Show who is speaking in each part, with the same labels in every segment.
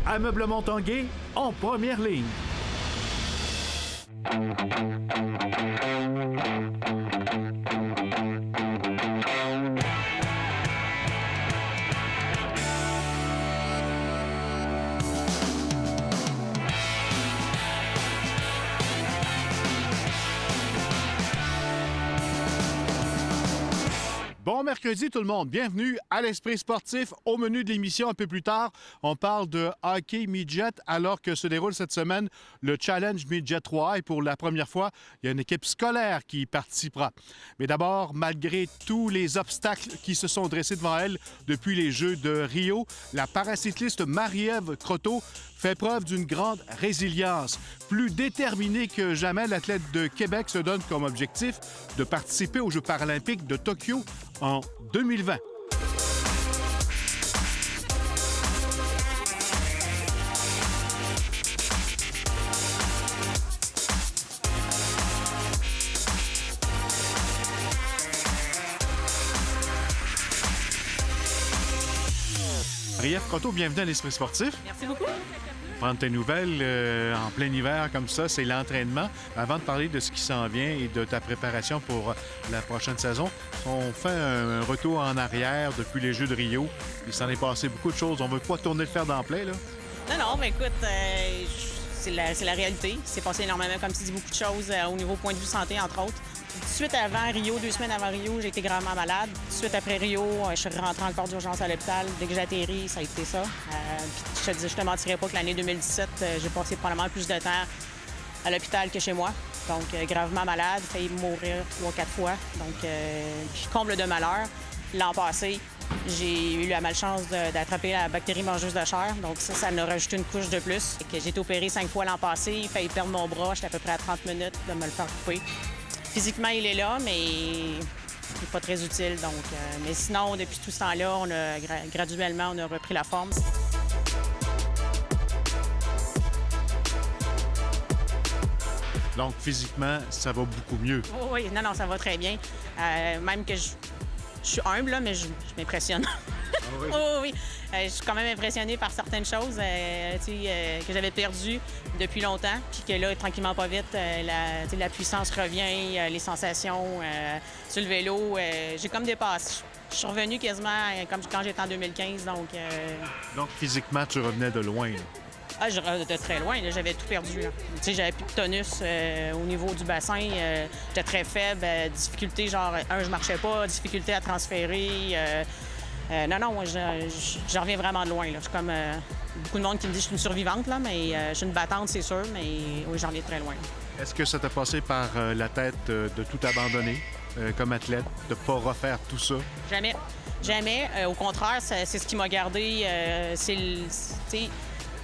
Speaker 1: Ameublement Tanguay en première ligne. Bon mercredi tout le monde, bienvenue à l'Esprit sportif. Au menu de l'émission un peu plus tard, on parle de hockey midget alors que se déroule cette semaine le Challenge Midget 3 et pour la première fois, il y a une équipe scolaire qui y participera. Mais d'abord, malgré tous les obstacles qui se sont dressés devant elle depuis les Jeux de Rio, la paracycliste Marie-Ève Croteau fait preuve d'une grande résilience. Plus déterminée que jamais, l'athlète de Québec se donne comme objectif de participer aux Jeux paralympiques de Tokyo en 2020. Marie-Ève Croteau, bienvenue à l'Esprit sportif.
Speaker 2: Merci beaucoup.
Speaker 1: Prendre tes nouvelles en plein hiver comme ça, c'est l'entraînement. Avant de parler de ce qui s'en vient et de ta préparation pour la prochaine saison, on fait un retour en arrière depuis les Jeux de Rio. Il s'en est passé beaucoup de choses. On ne veut pas tourner le fer dans le plein, là?
Speaker 2: Non, mais écoute, c'est la réalité. Il s'est passé énormément, comme tu dis, beaucoup de choses au niveau point de vue santé, entre autres. Tout de suite avant Rio, 2 semaines avant Rio, j'ai été gravement malade. Tout de suite après Rio, je suis rentrée encore d'urgence à l'hôpital. Dès que j'ai atterri, ça a été ça. Puis je te mentirais pas que l'année 2017, j'ai passé probablement plus de temps à l'hôpital que chez moi. Donc, gravement malade, failli mourir 3-4 fois. Donc, puis comble de malheur. L'an passé, j'ai eu la malchance d'attraper la bactérie mangeuse de chair. Donc, ça m'a rajouté une couche de plus. J'ai été opérée 5 fois l'an passé, failli perdre mon bras. J'étais à peu près à 30 minutes de me le faire couper. Physiquement, il est là, mais il n'est pas très utile. Donc, mais sinon, depuis tout ce temps-là, graduellement, on a repris la forme.
Speaker 1: Donc, physiquement, ça va beaucoup mieux.
Speaker 2: Oh, oui, non, ça va très bien. Même que je suis humble, là, mais je m'impressionne.
Speaker 1: Ah oui?
Speaker 2: Oh, oui. Je suis quand même impressionnée par certaines choses que j'avais perdues depuis longtemps, puis que là, tranquillement, pas vite, la puissance revient, les sensations sur le vélo. J'ai comme dépassé. Je suis revenue quasiment comme quand j'étais en 2015, donc...
Speaker 1: Donc, physiquement, tu revenais de loin, là.
Speaker 2: Ah, de très loin, là, j'avais tout perdu. J'avais plus de tonus au niveau du bassin. J'étais très faible. Difficulté, genre, je marchais pas. Difficulté à transférer. Non, moi, je reviens vraiment de loin. Là. Je suis comme beaucoup de monde qui me dit que je suis une survivante, là, mais je suis une battante, c'est sûr, mais oui, j'en viens très loin.
Speaker 1: Est-ce que ça t'a passé par la tête de tout abandonner comme athlète, de pas refaire tout ça?
Speaker 2: Jamais. Jamais. Au contraire, c'est ce qui m'a gardé.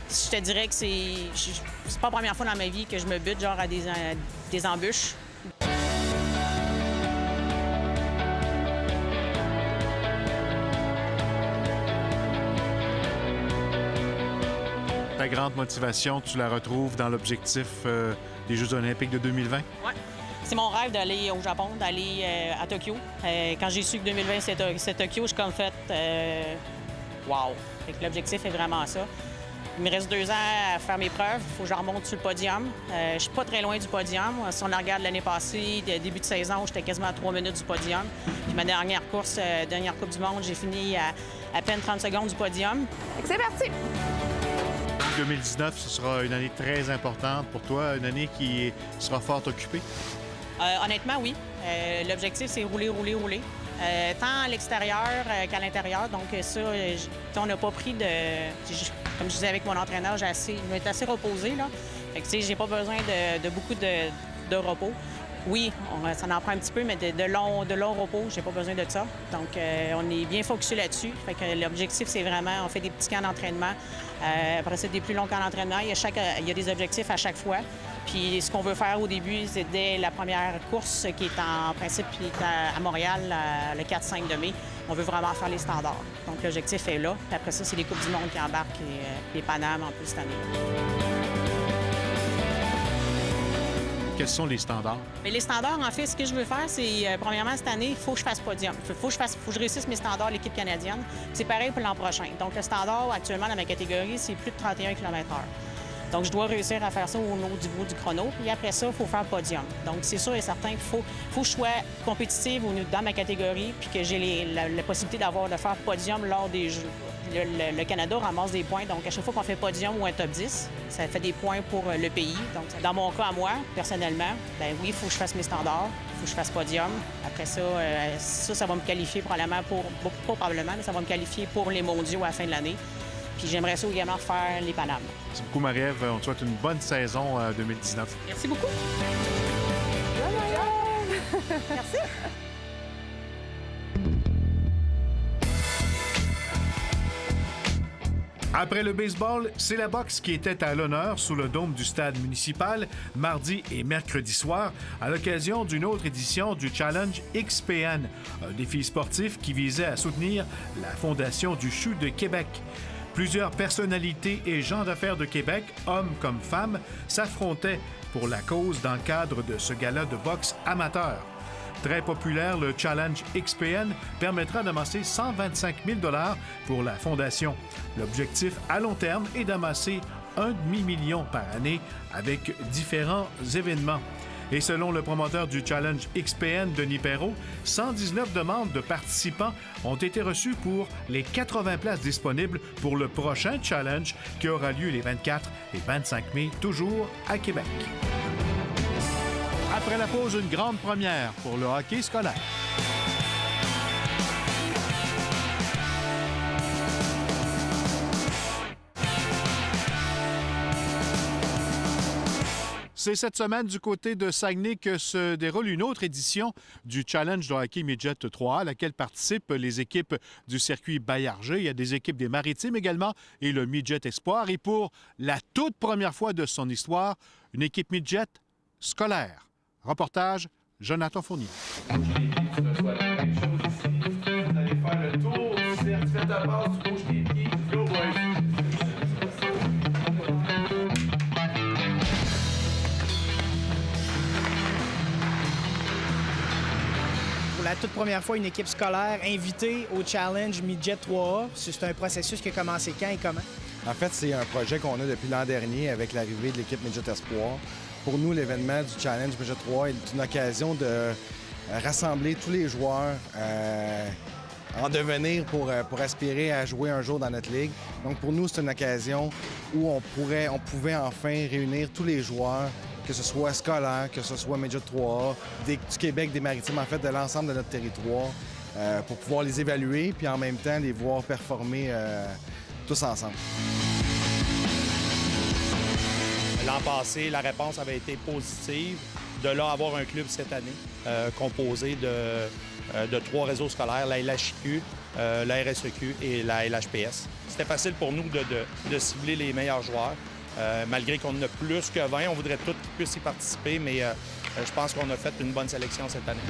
Speaker 2: Je te dirais que c'est pas la première fois dans ma vie que je me bute genre à des embûches.
Speaker 1: Ta grande motivation, tu la retrouves dans l'objectif des Jeux olympiques de 2020?
Speaker 2: Oui. C'est mon rêve d'aller au Japon, d'aller à Tokyo. Quand j'ai su que 2020, c'est Tokyo, je suis comme fait wow! Fait que l'objectif est vraiment ça. Il me reste 2 ans à faire mes preuves. Il faut que je remonte sur le podium. Je suis pas très loin du podium. Si on la regarde l'année passée, début de saison, j'étais quasiment à 3 minutes du podium. Puis ma dernière course, dernière Coupe du monde, j'ai fini à peine 30 secondes du podium.
Speaker 3: C'est parti!
Speaker 1: 2019, ce sera une année très importante pour toi, une année qui sera fort occupée?
Speaker 2: Honnêtement, oui. L'objectif, c'est rouler. Tant à l'extérieur qu'à l'intérieur. Donc ça, on n'a pas pris de... Comme je disais avec mon entraîneur, je m'étais assez reposée, là. Fait que, j'ai pas besoin de beaucoup de repos. Oui, ça en prend un petit peu, mais de long repos, j'ai pas besoin de ça. Donc, on est bien focusé là-dessus. Fait que l'objectif, c'est vraiment, on fait des petits camps d'entraînement. Après ça, des plus longs camps d'entraînement. Il y a des objectifs à chaque fois. Puis ce qu'on veut faire au début, c'est dès la première course qui est en principe à Montréal, le 4-5 de mai. On veut vraiment faire les standards. Donc l'objectif est là. Puis après ça, c'est les Coupes du monde qui embarquent et les Panames en plus cette année.
Speaker 1: quels sont les standards?
Speaker 2: Mais les standards, en fait, ce que je veux faire, c'est, premièrement, cette année, il faut que je fasse podium. Il faut que je réussisse mes standards, l'équipe canadienne. C'est pareil pour l'an prochain. Donc, le standard, actuellement, dans ma catégorie, c'est plus de 31 km/h. Donc, je dois réussir à faire ça au niveau du chrono. Puis après ça, il faut faire podium. Donc, c'est sûr et certain qu'il faut que je sois compétitive dans ma catégorie puis que j'ai la possibilité de faire podium lors des Jeux. Le Canada ramasse des points. Donc, à chaque fois qu'on fait podium ou un top 10, ça fait des points pour le pays. Donc, dans mon cas, à moi, personnellement, bien oui, il faut que je fasse mes standards. Il faut que je fasse podium. Après ça, ça va me qualifier probablement pas probablement, mais ça va me qualifier pour les mondiaux à la fin de l'année. Puis j'aimerais ça également faire les Panames.
Speaker 1: Merci beaucoup, Marie-Ève. On te souhaite une bonne saison 2019.
Speaker 2: Merci beaucoup. Merci.
Speaker 1: Après le baseball, c'est la boxe qui était à l'honneur sous le dôme du stade municipal mardi et mercredi soir à l'occasion d'une autre édition du Challenge XPN, un défi sportif qui visait à soutenir la Fondation du CHU de Québec. Plusieurs personnalités et gens d'affaires de Québec, hommes comme femmes, s'affrontaient pour la cause dans le cadre de ce gala de boxe amateur. Très populaire, le Challenge XPN permettra d'amasser 125 000 $ pour la Fondation. L'objectif à long terme est d'amasser 1,5 million par année avec différents événements. Et selon le promoteur du Challenge XPN, Denis Perrault, 119 demandes de participants ont été reçues pour les 80 places disponibles pour le prochain challenge qui aura lieu les 24 et 25 mai, toujours à Québec. Après la pause, une grande première pour le hockey scolaire. C'est cette semaine du côté de Saguenay que se déroule une autre édition du Challenge de hockey Midget 3A, à laquelle participent les équipes du circuit Bayarger. Il y a des équipes des Maritimes également et le Midget Espoir. Et pour la toute première fois de son histoire, une équipe Midget scolaire. Reportage, Jonathan Fournier.
Speaker 3: Vous allez faire le tour du cercle, faites la passe, tu bouges tes pieds, go boys!
Speaker 4: Pour la toute première fois, une équipe scolaire invitée au Challenge Midget 3A. C'est un processus qui a commencé quand et comment?
Speaker 5: En fait, c'est un projet qu'on a depuis l'an dernier avec l'arrivée de l'équipe Midget Espoir. Pour nous, l'événement du Challenge Midget 3 est une occasion de rassembler tous les joueurs en devenir pour aspirer à jouer un jour dans notre ligue. Donc pour nous, c'est une occasion où on pouvait enfin réunir tous les joueurs, que ce soit scolaire, que ce soit Midget 3A, du Québec, des Maritimes, en fait, de l'ensemble de notre territoire, pour pouvoir les évaluer puis en même temps les voir performer tous ensemble.
Speaker 6: L'an passé, la réponse avait été positive. De là, avoir un club cette année composé de 3 réseaux scolaires, la LHQ, la RSEQ et la LHPS. C'était facile pour nous de cibler les meilleurs joueurs. Malgré qu'on en a plus que 20, on voudrait tous qu'ils puissent y participer, mais je pense qu'on a fait une bonne sélection cette année.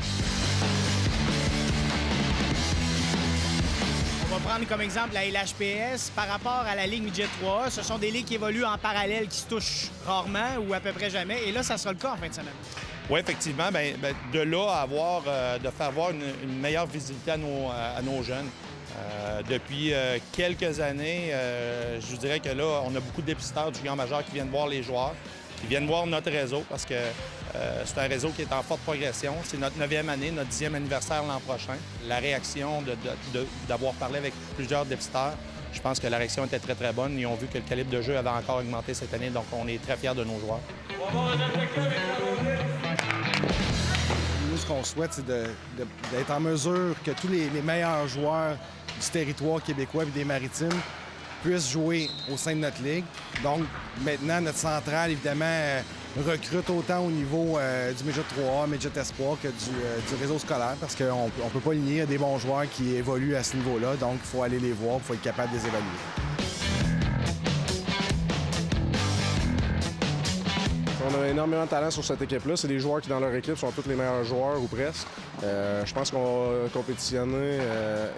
Speaker 4: On va prendre comme exemple la LHPS. Par rapport à la Ligue Midget 3A, ce sont des ligues qui évoluent en parallèle, qui se touchent rarement ou à peu près jamais. Et là, ça sera le cas en fin de semaine.
Speaker 6: Oui, effectivement. Bien, de là, de faire avoir une meilleure visibilité à nos jeunes. Depuis quelques années, je vous dirais que là, on a beaucoup de dépisteurs du junior majeur qui viennent voir les joueurs, qui viennent voir notre réseau parce que c'est un réseau qui est en forte progression. C'est notre 9e année, notre 10e anniversaire l'an prochain. La réaction d'avoir parlé avec plusieurs dépisteurs, je pense que la réaction était très, très bonne. Ils ont vu que le calibre de jeu avait encore augmenté cette année, donc on est très fiers de nos joueurs.
Speaker 5: Nous, ce qu'on souhaite, c'est d'être en mesure que tous les meilleurs joueurs du territoire québécois et des Maritimes puissent jouer au sein de notre ligue. Donc, maintenant, notre centrale, évidemment, recrute autant au niveau du Midget 3A, Midget Espoir que du réseau scolaire parce qu'on ne peut pas aligner des bons joueurs qui évoluent à ce niveau-là. Donc, il faut aller les voir, il faut être capable de les évaluer.
Speaker 7: On a énormément de talent sur cette équipe-là. C'est des joueurs qui, dans leur équipe, sont tous les meilleurs joueurs ou presque. Je pense qu'on va compétitionner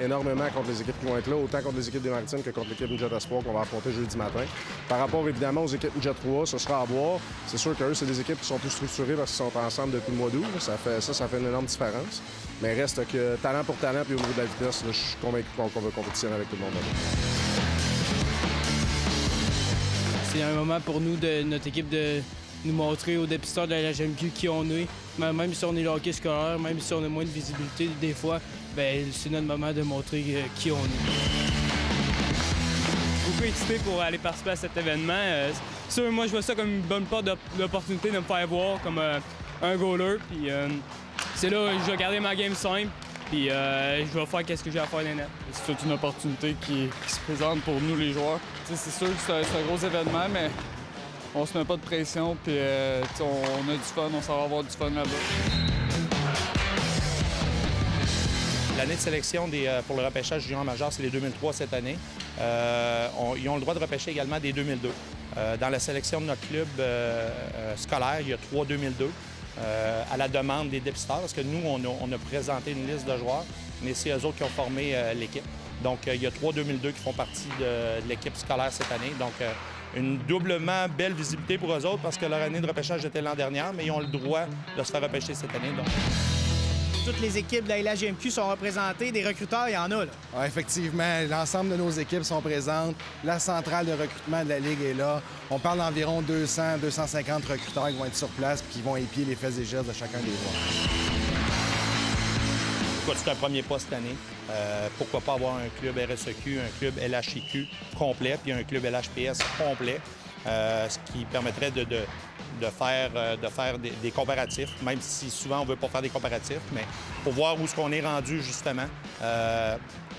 Speaker 7: énormément contre les équipes qui vont être là, autant contre les équipes des Maritimes que contre l'équipe Midget Espoir qu'on va affronter jeudi matin. Par rapport, évidemment, aux équipes Midget 3, ce sera à voir. C'est sûr qu'eux, c'est des équipes qui sont plus structurées parce qu'ils sont ensemble depuis le mois d'août. Ça fait une énorme différence. Mais reste que talent pour talent, puis au niveau de la vitesse, là, je suis convaincu qu'on va compétitionner avec tout le monde.
Speaker 8: C'est un moment pour nous, de notre équipe, de nous montrer aux dépisteurs de la LHMQ qui on est. Même si on est le hockey scolaire, même si on a moins de visibilité des fois, bien, c'est notre moment de montrer qui on est.
Speaker 9: Beaucoup excité pour aller participer à cet événement. Sûr, moi, je vois ça comme une bonne porte d'opportunité de me faire voir comme un goaler. Puis c'est là où je vais garder ma game simple. Puis je vais faire ce que j'ai à faire dans les nets.
Speaker 10: C'est toute une opportunité qui se présente pour nous, les joueurs. T'sais, c'est sûr que c'est un gros événement, mais on se met pas de pression. Puis on a du fun, on s'en va avoir du fun là-bas.
Speaker 6: L'année de sélection pour le repêchage junior majeur, c'est les 2003 cette année. Ils ont le droit de repêcher également des 2002. Dans la sélection de notre club scolaire, il y a 3 2002. À la demande des dépisteurs, parce que nous, on a présenté une liste de joueurs, mais c'est eux autres qui ont formé l'équipe. Donc, il y a 3 2002 qui font partie de l'équipe scolaire cette année. Donc, une doublement belle visibilité pour eux autres, parce que leur année de repêchage était l'an dernier, mais ils ont le droit de se faire repêcher cette année. Donc.
Speaker 4: Toutes les équipes de la LHJMQ sont représentées. Des recruteurs, il y en a, là.
Speaker 5: Ah, effectivement, l'ensemble de nos équipes sont présentes. La centrale de recrutement de la Ligue est là. On parle d'environ 200, 250 recruteurs qui vont être sur place et qui vont épier les fesses et gestes de chacun des joueurs.
Speaker 6: Écoute, c'est un premier pas cette année. Pourquoi pas avoir un club RSEQ, un club LHIQ complet, puis un club LHPS complet, ce qui permettrait de faire des comparatifs, même si souvent on ne veut pas faire des comparatifs, mais pour voir où est-ce qu'on est rendu, justement.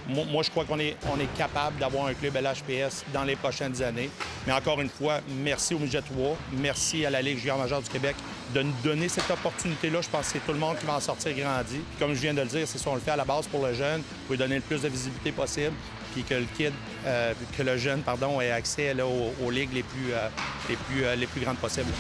Speaker 6: Moi, je crois qu'on est capable d'avoir un club LHPS dans les prochaines années. Mais encore une fois, merci au Midget 3, merci à la Ligue junior majeure du Québec de nous donner cette opportunité-là. Je pense que c'est tout le monde qui va en sortir grandi. Puis, comme je viens de le dire, c'est ça, on le fait à la base pour le jeune, pour lui donner le plus de visibilité possible, puis que le jeune ait accès là, aux ligues les plus grandes possibles.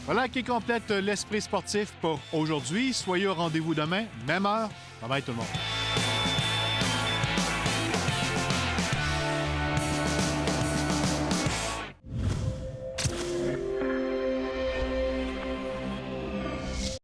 Speaker 1: Voilà qui complète l'esprit sportif pour aujourd'hui. Soyez au rendez-vous demain, même heure. Bye bye tout le monde.